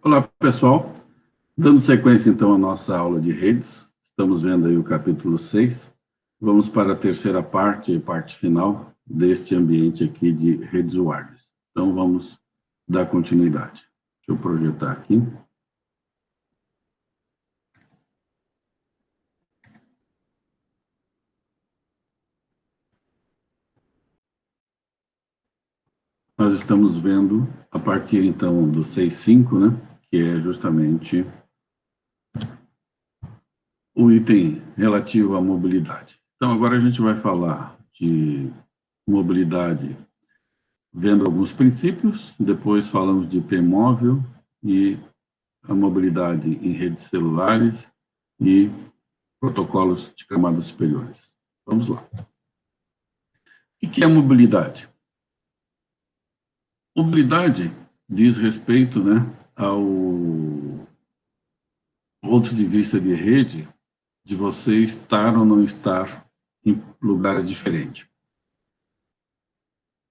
Olá, pessoal. Dando sequência, então, à nossa aula de redes, estamos vendo aí o capítulo 6. Vamos para a terceira parte e parte final deste ambiente aqui de redes wireless. Então, vamos dar continuidade. Deixa eu projetar aqui. Nós estamos vendo, a partir, então, do 6.5, né, que é justamente o item relativo à mobilidade. Então, agora a gente vai falar de mobilidade vendo alguns princípios, depois falamos de IP móvel e a mobilidade em redes celulares e protocolos de camadas superiores. Vamos lá. O que é mobilidade? Mobilidade diz respeito, né, ao ponto de vista de rede de você estar ou não estar em lugares diferentes.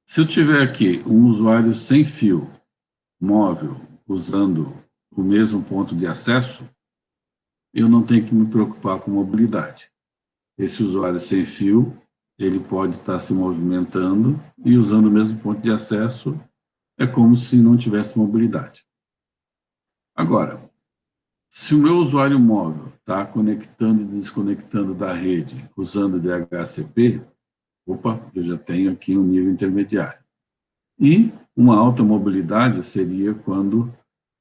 Se eu tiver aqui um usuário sem fio móvel usando o mesmo ponto de acesso, eu não tenho que me preocupar com mobilidade. Esse usuário sem fio, ele pode estar se movimentando e usando o mesmo ponto de acesso, é como se não tivesse mobilidade. Agora, se o meu usuário móvel está conectando e desconectando da rede usando DHCP, opa, eu já tenho aqui um nível intermediário. E uma alta mobilidade seria quando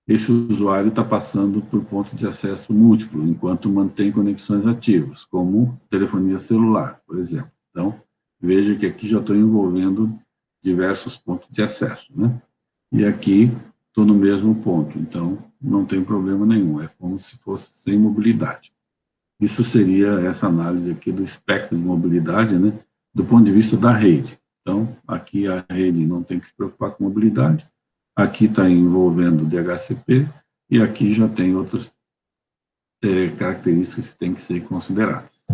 esse usuário está passando por ponto de acesso múltiplo, enquanto mantém conexões ativas, como telefonia celular, por exemplo. Então, veja que aqui já estou envolvendo diversos pontos de acesso, né? E aqui estou no mesmo ponto, então não tem problema nenhum, é como se fosse sem mobilidade. Isso seria essa análise aqui do espectro de mobilidade, né? Do ponto de vista da rede. Então, aqui a rede não tem que se preocupar com mobilidade, aqui está envolvendo DHCP e aqui já tem outras características que têm que ser consideradas.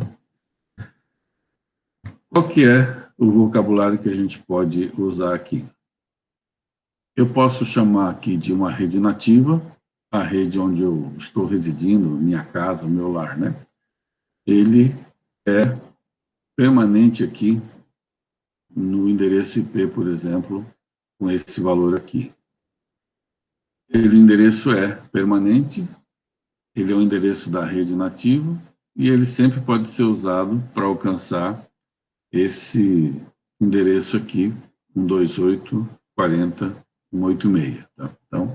Qual que é o vocabulário que a gente pode usar aqui? Eu posso chamar aqui de uma rede nativa, a rede onde eu estou residindo, minha casa, o meu lar, né? Ele é permanente aqui no endereço IP, por exemplo, com esse valor aqui. O endereço é permanente, ele é o endereço da rede nativo e ele sempre pode ser usado para alcançar esse endereço aqui, 128.40.186. Tá? Então,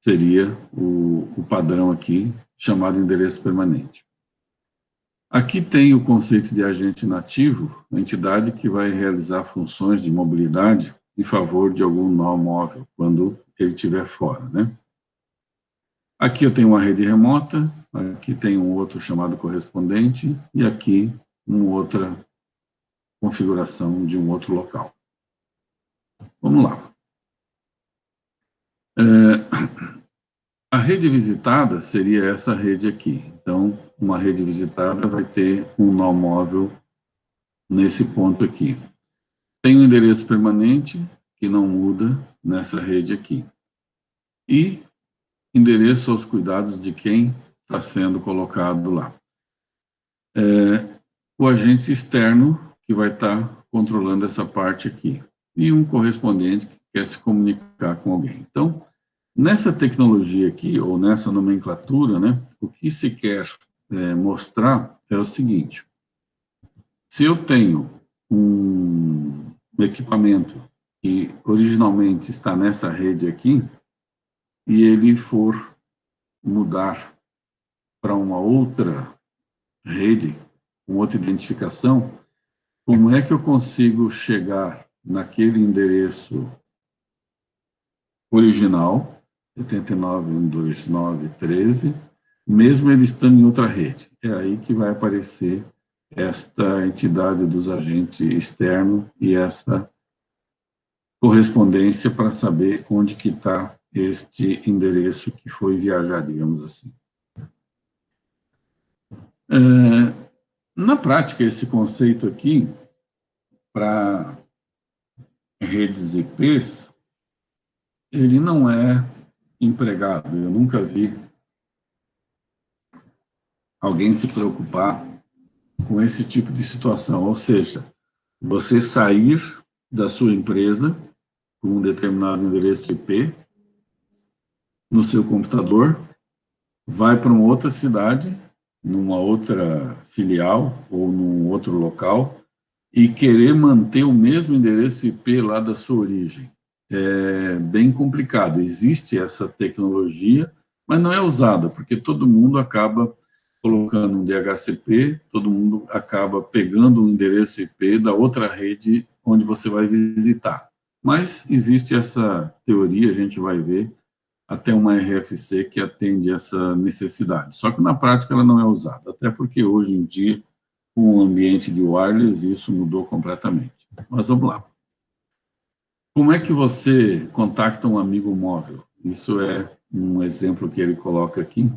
seria o padrão aqui, chamado endereço permanente. Aqui tem o conceito de agente nativo, a entidade que vai realizar funções de mobilidade em favor de algum nó móvel, quando ele estiver fora, né? Aqui eu tenho uma rede remota, aqui tem um outro chamado correspondente, e aqui uma outra configuração de um outro local. Vamos lá. A rede visitada seria essa rede aqui. Então, uma rede visitada vai ter um nó móvel nesse ponto aqui. Tem um endereço permanente, que não muda nessa rede aqui. E endereço aos cuidados de quem está sendo colocado lá. O agente externo, que vai estar controlando essa parte aqui. E um correspondente que quer se comunicar com alguém. Então, nessa tecnologia aqui, ou nessa nomenclatura, né, o que se quer mostrar é o seguinte. Se eu tenho um equipamento que originalmente está nessa rede aqui, e ele for mudar para uma outra rede, com outra identificação, como é que eu consigo chegar naquele endereço original, 79.129.13, mesmo ele estando em outra rede? É aí que vai aparecer esta entidade dos agentes externos e essa correspondência para saber onde que está este endereço que foi viajar, digamos assim. Na prática, esse conceito aqui, para redes IPs, ele não é empregado, eu nunca vi alguém se preocupar com esse tipo de situação, ou seja, você sair da sua empresa com um determinado endereço IP no seu computador, vai para uma outra cidade, numa outra filial ou num outro local e querer manter o mesmo endereço IP lá da sua origem. É bem complicado. Existe essa tecnologia, mas não é usada, porque todo mundo acaba colocando um DHCP, todo mundo acaba pegando o endereço IP da outra rede onde você vai visitar. Mas existe essa teoria, a gente vai ver, até uma RFC que atende essa necessidade. Só que na prática ela não é usada, até porque hoje em dia, com o ambiente de wireless, isso mudou completamente. Mas vamos lá. Como é que você contacta um amigo móvel? Isso é um exemplo que ele coloca aqui.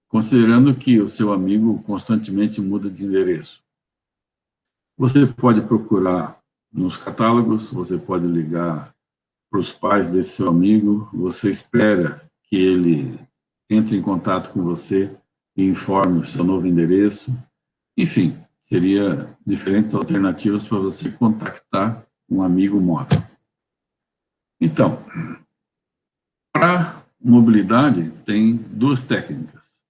Considerando que o seu amigo constantemente muda de endereço, você pode procurar nos catálogos, você pode ligar para os pais desse seu amigo, você espera que ele entre em contato com você e informe o seu novo endereço. Enfim, seria diferentes alternativas para você contactar um amigo móvel. Então, para mobilidade, tem duas técnicas.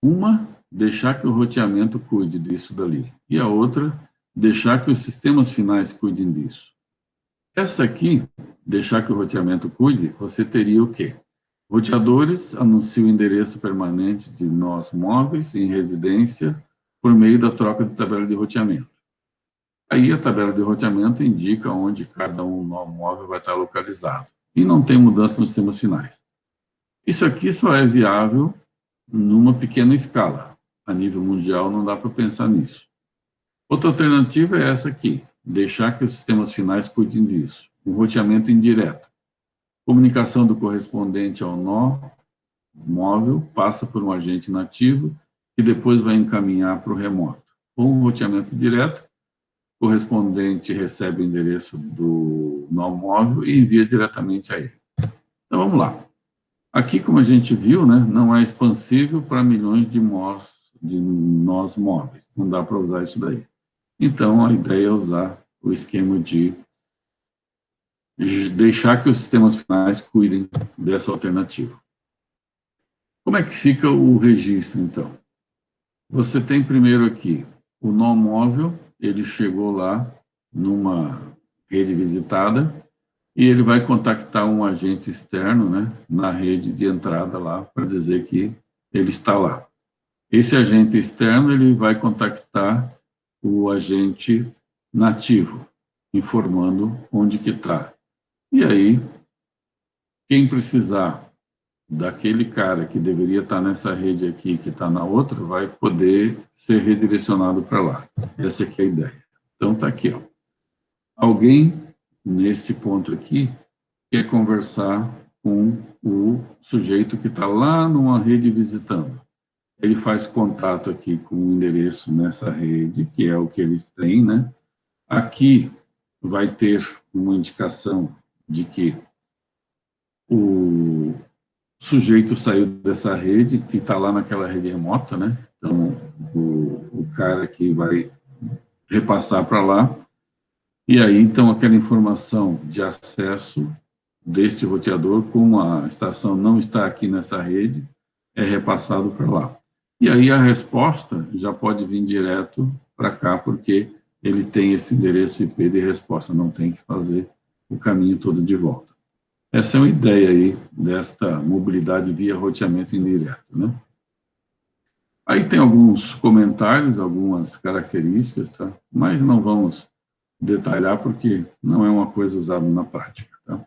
Uma, deixar que o roteamento cuide disso dali. E a outra, deixar que os sistemas finais cuidem disso. Essa aqui, deixar que o roteamento cuide, você teria o quê? Roteadores anunciam o endereço permanente de nós móveis em residência por meio da troca de tabela de roteamento. Aí a tabela de roteamento indica onde cada um nó móvel vai estar localizado. E não tem mudança nos sistemas finais. Isso aqui só é viável numa pequena escala. A nível mundial não dá para pensar nisso. Outra alternativa é essa aqui, deixar que os sistemas finais cuidem disso. O roteamento indireto. Comunicação do correspondente ao nó móvel passa por um agente nativo que depois vai encaminhar para o remoto. Ou um roteamento direto, o correspondente recebe o endereço do nó móvel e envia diretamente a ele. Então vamos lá. Aqui, como a gente viu, né, não é expansível para milhões de nós móveis. Não dá para usar isso daí. Então, a ideia é usar o esquema de deixar que os sistemas finais cuidem dessa alternativa. Como é que fica o registro, então? Você tem primeiro aqui o nó móvel, ele chegou lá numa rede visitada e ele vai contactar um agente externo, né, na rede de entrada lá para dizer que ele está lá. Esse agente externo ele vai contactar o agente nativo, informando onde que está. E aí, quem precisar daquele cara que deveria estar nessa rede aqui, que está na outra, vai poder ser redirecionado para lá. Essa aqui é a ideia. Então, está aqui. Ó. Alguém, nesse ponto aqui, quer conversar com o sujeito que está lá numa rede visitando. Ele faz contato aqui com o endereço nessa rede, que é o que eles têm, né? Aqui vai ter uma indicação de que o sujeito saiu dessa rede e está lá naquela rede remota, né? Então, o cara que vai repassar para lá, e aí, então, aquela informação de acesso deste roteador, como a estação não está aqui nessa rede, é repassado para lá. E aí a resposta já pode vir direto para cá, porque ele tem esse endereço IP de resposta, não tem que fazer o caminho todo de volta. Essa é uma ideia aí desta mobilidade via roteamento indireto, né? Aí tem alguns comentários, algumas características, tá? Mas não vamos detalhar porque não é uma coisa usada na prática, tá?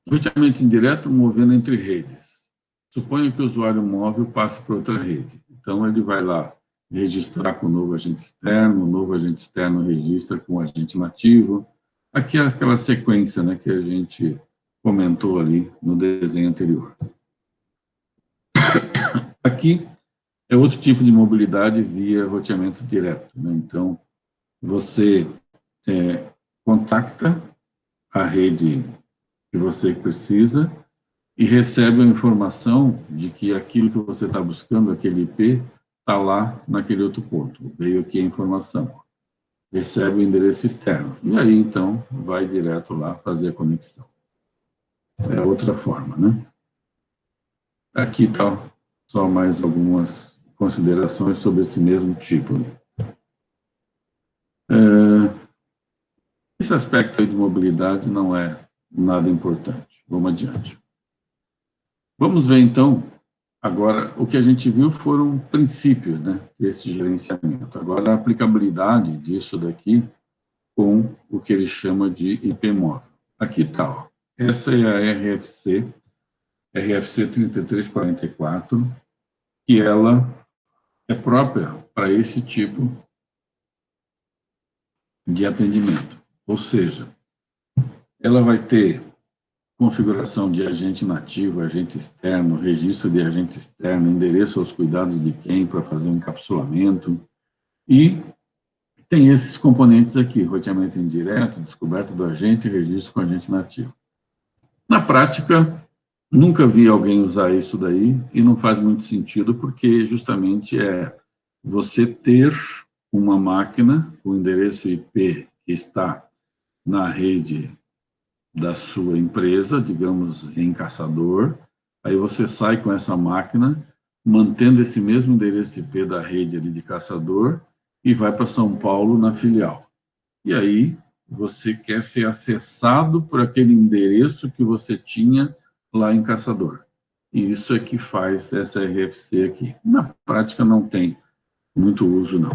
Roteamento indireto movendo entre redes. Suponha que o usuário móvel passe para outra rede. Então, ele vai lá registrar com o novo agente externo registra com o agente nativo. Aqui é aquela sequência, né, que a gente comentou ali no desenho anterior. Aqui é outro tipo de mobilidade via roteamento direto, né? Então, você contacta a rede que você precisa e recebe a informação de que aquilo que você está buscando, aquele IP, está lá naquele outro ponto. Veio aqui a informação. Recebe o endereço externo. E aí, então, vai direto lá fazer a conexão. É outra forma, né? Aqui está só mais algumas considerações sobre esse mesmo tipo. Esse aspecto aí de mobilidade não é nada importante. Vamos adiante. Vamos ver, então, agora, o que a gente viu foram princípios, né, desse gerenciamento. Agora, a aplicabilidade disso daqui com o que ele chama de IP móvel. Aqui está, ó. Essa é a RFC 3344, que ela é própria para esse tipo de atendimento. Ou seja, ela vai ter configuração de agente nativo, agente externo, registro de agente externo, endereço aos cuidados de quem para fazer um encapsulamento. E tem esses componentes aqui, roteamento indireto, descoberta do agente e registro com agente nativo. Na prática, nunca vi alguém usar isso daí e não faz muito sentido porque justamente é você ter uma máquina com endereço IP que está na rede da sua empresa, digamos, em Caçador, aí você sai com essa máquina, mantendo esse mesmo endereço IP da rede ali de Caçador e vai para São Paulo na filial. E aí você quer ser acessado por aquele endereço que você tinha lá em Caçador. E isso é que faz essa RFC aqui. Na prática não tem muito uso, não.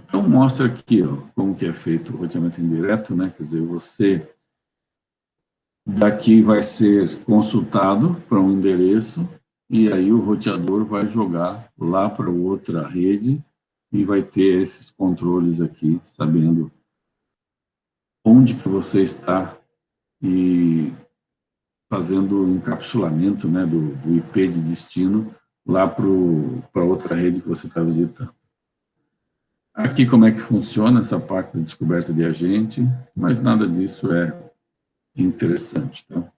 Então mostra aqui, ó, como que é feito o roteamento indireto, né? Quer dizer, você daqui vai ser consultado para um endereço e aí o roteador vai jogar lá para outra rede e vai ter esses controles aqui, sabendo onde que você está e fazendo o encapsulamento, né, do IP de destino lá para outra rede que você está visitando. Aqui como é que funciona essa parte da descoberta de agente, mas nada disso é interessante, tá?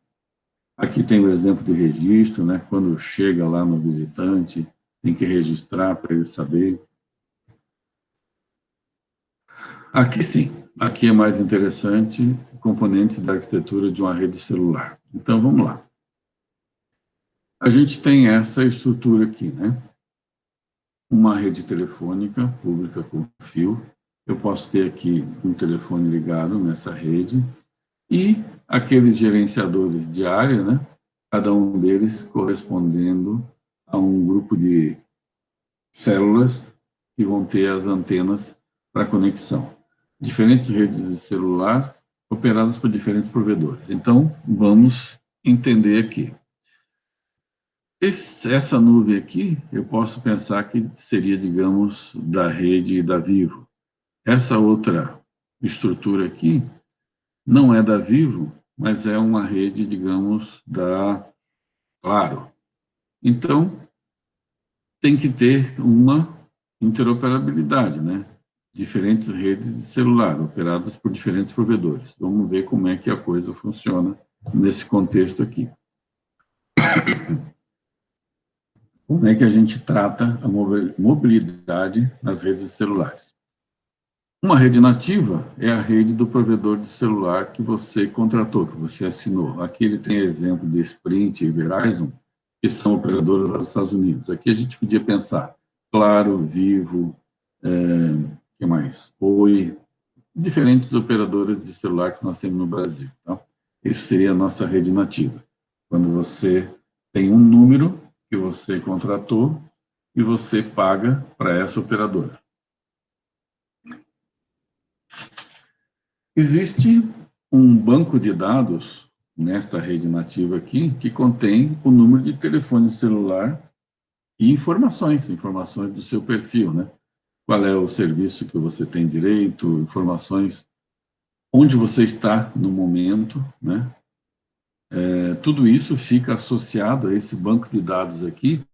Aqui tem o exemplo de registro, né? Quando chega lá no visitante, tem que registrar para ele saber. Aqui sim, aqui é mais interessante, componentes da arquitetura de uma rede celular. Então, vamos lá. A gente tem essa estrutura aqui, né? Uma rede telefônica pública com fio. Eu posso ter aqui um telefone ligado nessa rede e aqueles gerenciadores de área, né? Cada um deles correspondendo a um grupo de células que vão ter as antenas para conexão. Diferentes redes de celular operadas por diferentes provedores. Então, vamos entender aqui. Essa nuvem aqui, eu posso pensar que seria, digamos, da rede da Vivo. Essa outra estrutura aqui não é da Vivo, mas é uma rede, digamos, da Claro. Então, tem que ter uma interoperabilidade, né? Diferentes redes de celular, operadas por diferentes provedores. Vamos ver como é que a coisa funciona nesse contexto aqui. Como é que a gente trata a mobilidade nas redes celulares? Uma rede nativa é a rede do provedor de celular que você contratou, que você assinou. Aqui ele tem exemplo de Sprint e Verizon, que são operadoras dos Estados Unidos. Aqui a gente podia pensar Claro, Vivo, que mais? Oi, diferentes operadoras de celular que nós temos no Brasil. Tá? Isso seria a nossa rede nativa. Quando você tem um número que você contratou e você paga para essa operadora. Existe um banco de dados nesta rede nativa aqui que contém o número de telefone celular e informações do seu perfil, né? Qual é o serviço que você tem direito, informações onde você está no momento, né? Tudo isso fica associado a esse banco de dados aqui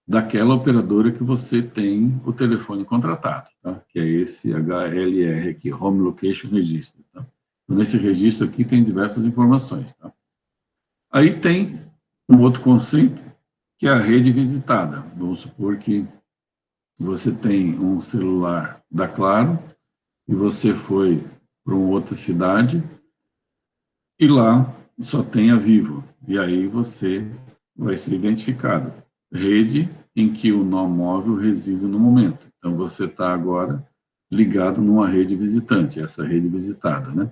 daquela operadora que você tem o telefone contratado, tá? Que é esse HLR aqui, Home Location Register. Tá? Nesse registro aqui tem diversas informações. Tá? Aí tem um outro conceito, que é a rede visitada. Vamos supor que você tem um celular da Claro e você foi para uma outra cidade e lá só tem a Vivo. E aí você vai ser identificado. Rede em que o nó móvel reside no momento. Então, você está agora ligado numa rede visitante, essa rede visitada, né?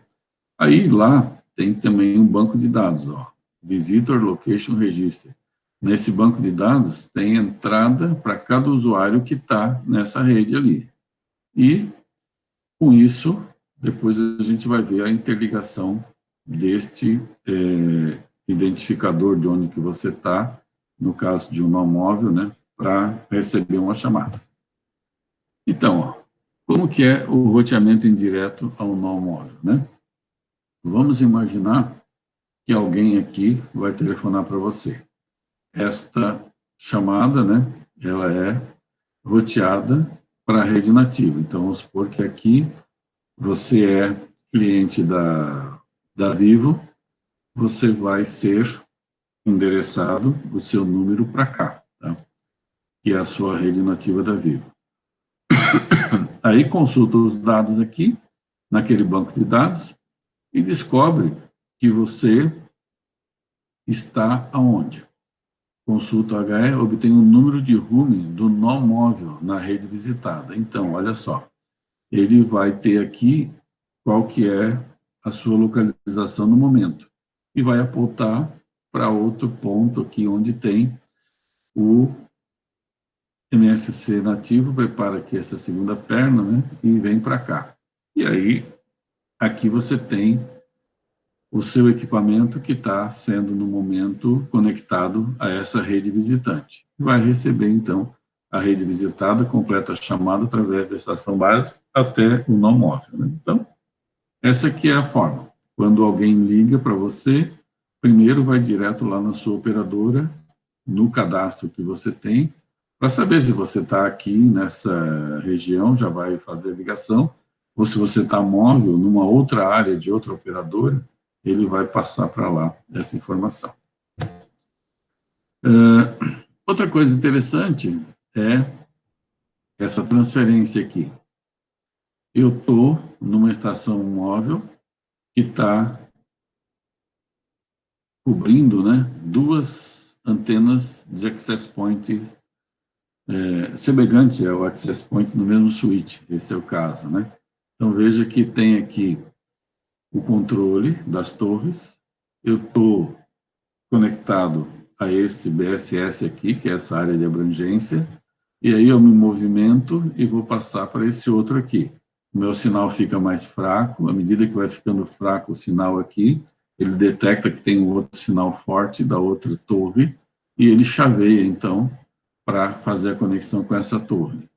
Aí, lá, tem também um banco de dados, ó, Visitor Location Register. Nesse banco de dados, tem entrada para cada usuário que está nessa rede ali. E, com isso, depois a gente vai ver a interligação deste identificador de onde que você está, no caso de um nó móvel, né, para receber uma chamada. Então, ó, como que é o roteamento indireto ao nó móvel, né? Vamos imaginar que alguém aqui vai telefonar para você. Esta chamada, né, ela é roteada para a rede nativa. Então, vamos supor que aqui você é cliente da Vivo, você vai ser endereçado o seu número para cá, tá? Que é a sua rede nativa da Vivo. Aí consulta os dados aqui, naquele banco de dados, e descobre que você está aonde? Consulta HE, obtém o número de roaming do nó móvel na rede visitada. Então, olha só, ele vai ter aqui qual que é a sua localização no momento e vai apontar para outro ponto aqui onde tem o MSC nativo, prepara aqui essa segunda perna, né, e vem para cá. E aí, aqui você tem o seu equipamento que está sendo, no momento, conectado a essa rede visitante. Vai receber, então, a rede visitada, completa a chamada através da estação base até o nó móvel. Né? Então, essa aqui é a forma. Quando alguém liga para você, primeiro vai direto lá na sua operadora, no cadastro que você tem, para saber se você está aqui nessa região, já vai fazer a ligação, ou se você está móvel numa outra área de outra operadora, ele vai passar para lá essa informação. Outra coisa interessante é essa transferência aqui. Eu estou numa estação móvel que está cobrindo, né, duas antenas de access point semelhante ao access point no mesmo switch, esse é o caso, né? Então veja que tem aqui o controle das torres, eu estou conectado a esse BSS aqui, que é essa área de abrangência, e aí eu me movimento e vou passar para esse outro aqui. O meu sinal fica mais fraco, à medida que vai ficando fraco o sinal aqui, ele detecta que tem um outro sinal forte da outra torre, e ele chaveia, então, para fazer a conexão com essa torre.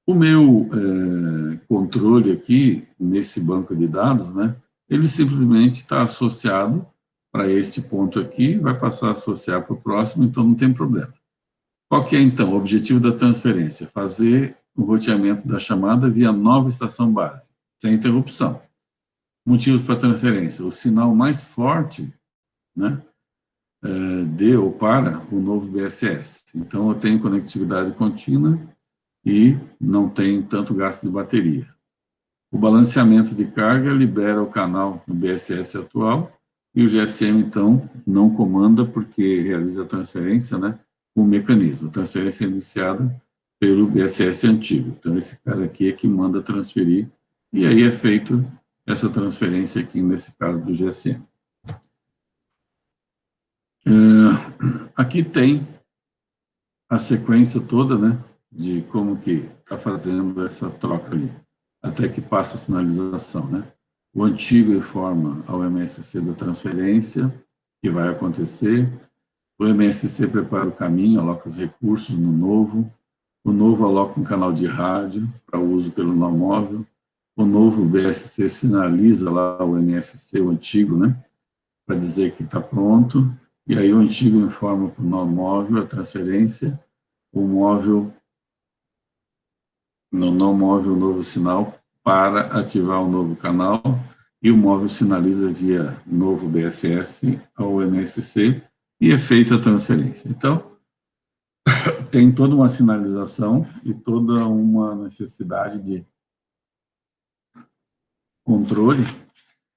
O meu controle aqui, nesse banco de dados, né, ele simplesmente está associado para este ponto aqui, vai passar a associar para o próximo, então não tem problema. Qual que é, então, o objetivo da transferência? Fazer o roteamento da chamada via nova estação base, sem interrupção. Motivos para transferência. O sinal mais forte, né, de ou para o novo BSS. Então, eu tenho conectividade contínua e não tem tanto gasto de bateria. O balanceamento de carga libera o canal no BSS atual e o GSM, então, não comanda porque realiza a transferência, né, com o mecanismo. A transferência é iniciada pelo BSS antigo. Então, esse cara aqui é que manda transferir e aí é feito essa transferência aqui, nesse caso do GSM. Aqui tem a sequência toda, né, de como que está fazendo essa troca ali, até que passa a sinalização, né. O antigo informa ao MSC da transferência que vai acontecer, o MSC prepara o caminho, aloca os recursos no novo, o novo aloca um canal de rádio para uso pelo nó móvel, o novo BSC sinaliza lá o MSC, o antigo, né, para dizer que está pronto, e aí o antigo informa para o nó móvel a transferência, o móvel, no nó móvel, o novo sinal para ativar o novo canal, e o móvel sinaliza via novo BSS ao MSC e é feita a transferência. Então, tem toda uma sinalização e toda uma necessidade de controle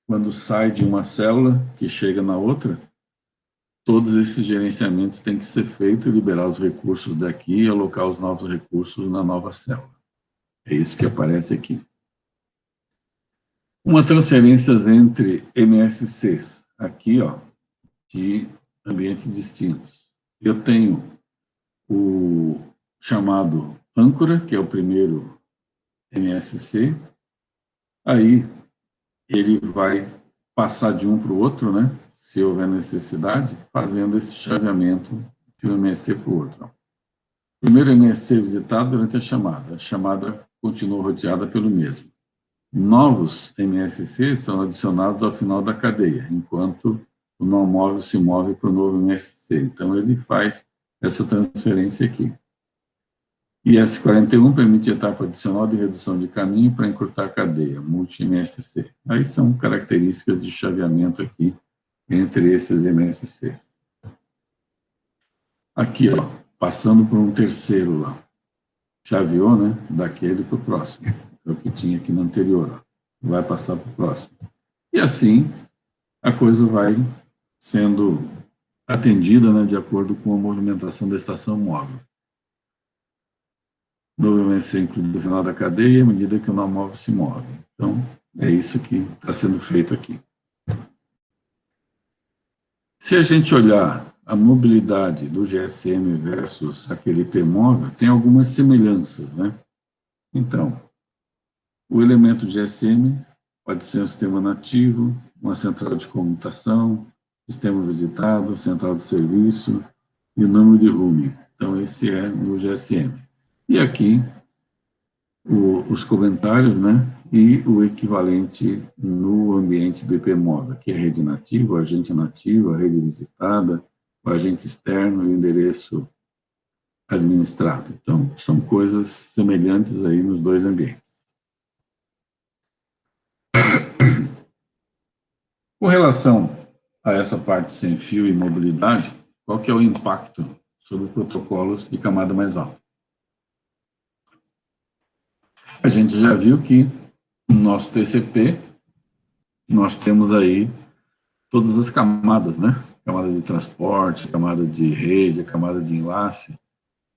quando sai de uma célula que chega na outra. Todos esses gerenciamentos têm que ser feitos e liberar os recursos daqui e alocar os novos recursos na nova célula. É isso que aparece aqui. Uma transferência entre MSCs, aqui, ó, de ambientes distintos. Eu tenho o chamado âncora, que é o primeiro MSC, aí ele vai passar de um para o outro, né? Se houver necessidade, fazendo esse chaveamento de um MSC para o outro. Primeiro MSC visitado durante a chamada continua rodeada pelo mesmo. Novos MSCs são adicionados ao final da cadeia, enquanto o não móvel se move para o novo MSC. Então, ele faz essa transferência aqui. E S41 permite etapa adicional de redução de caminho para encurtar a cadeia, multi-MSC. Aí são características de chaveamento aqui entre esses MSCs. Aqui, ó, passando por um terceiro lá. Chaveou, né, daquele para o próximo. É o que tinha aqui no anterior, ó. Vai passar para o próximo. E assim, a coisa vai sendo atendida, né, de acordo com a movimentação da estação móvel. Novo MSC incluído no final da cadeia, à medida que o nó móvel se move. Então, é isso que está sendo feito aqui. Se a gente olhar a mobilidade do GSM versus aquele IP móvel, tem algumas semelhanças, né? Então, o elemento GSM pode ser um sistema nativo, uma central de comutação, sistema visitado, central de serviço e o número de roaming. Então, esse é no GSM. E aqui, os comentários, né? E o equivalente no ambiente do IP móvel, que é a rede nativa, o agente nativo, a rede visitada, o agente externo e o endereço administrado. Então, são coisas semelhantes aí nos dois ambientes. Com relação a essa parte sem fio e mobilidade, qual que é o impacto sobre protocolos de camada mais alta? A gente já viu que no nosso TCP, nós temos aí todas as camadas, né? Camada de transporte, camada de rede, camada de enlace.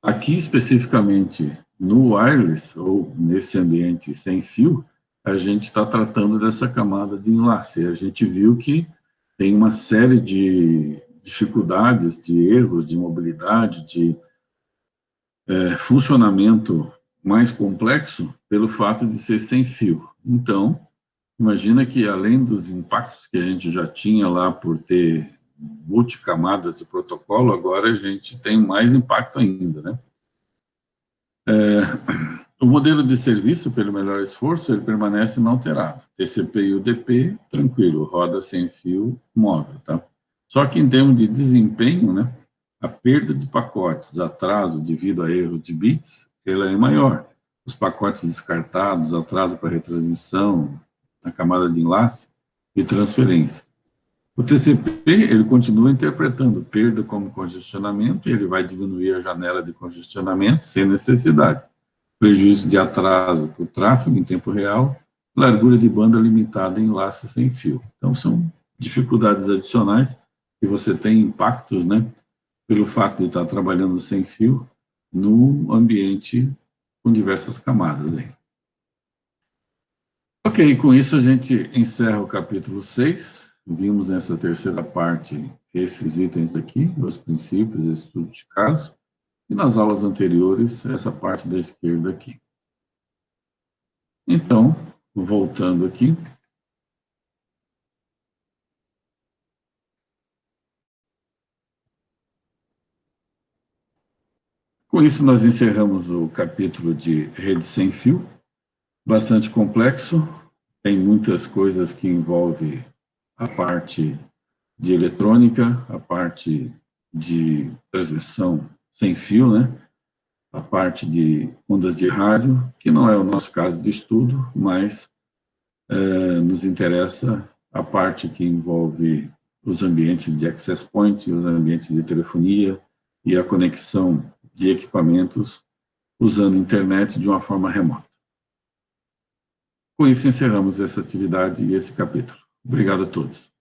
Aqui, especificamente, no wireless, ou nesse ambiente sem fio, a gente está tratando dessa camada de enlace. A gente viu que tem uma série de dificuldades, de erros, de mobilidade, de funcionamento mais complexo pelo fato de ser sem fio. Então, imagina que, além dos impactos que a gente já tinha lá por ter multicamadas de protocolo, agora a gente tem mais impacto ainda, né? O modelo de serviço, pelo melhor esforço, ele permanece inalterado. TCP e UDP, tranquilo, roda sem fio, móvel, tá? Só que em termos de desempenho, né, a perda de pacotes, atraso devido a erros de bits, ela é maior. Os pacotes descartados, atraso para retransmissão, na camada de enlace e transferência. O TCP, ele continua interpretando perda como congestionamento, e ele vai diminuir a janela de congestionamento sem necessidade. Prejuízo de atraso para o tráfego em tempo real, largura de banda limitada em enlace sem fio. Então, são dificuldades adicionais que você tem impactos, né, pelo fato de estar trabalhando sem fio no ambiente com diversas camadas aí. Ok, com isso a gente encerra o capítulo 6. Vimos nessa terceira parte esses itens aqui, os princípios, esse estudo de caso. E nas aulas anteriores, essa parte da esquerda aqui. Então, voltando aqui. Com isso, nós encerramos o capítulo de rede sem fio, bastante complexo, tem muitas coisas que envolvem a parte de eletrônica, a parte de transmissão sem fio, né? A parte de ondas de rádio, que não é o nosso caso de estudo, mas nos interessa a parte que envolve os ambientes de access point, os ambientes de telefonia e a conexão de equipamentos usando a internet de uma forma remota. Com isso, encerramos essa atividade e esse capítulo. Obrigado a todos.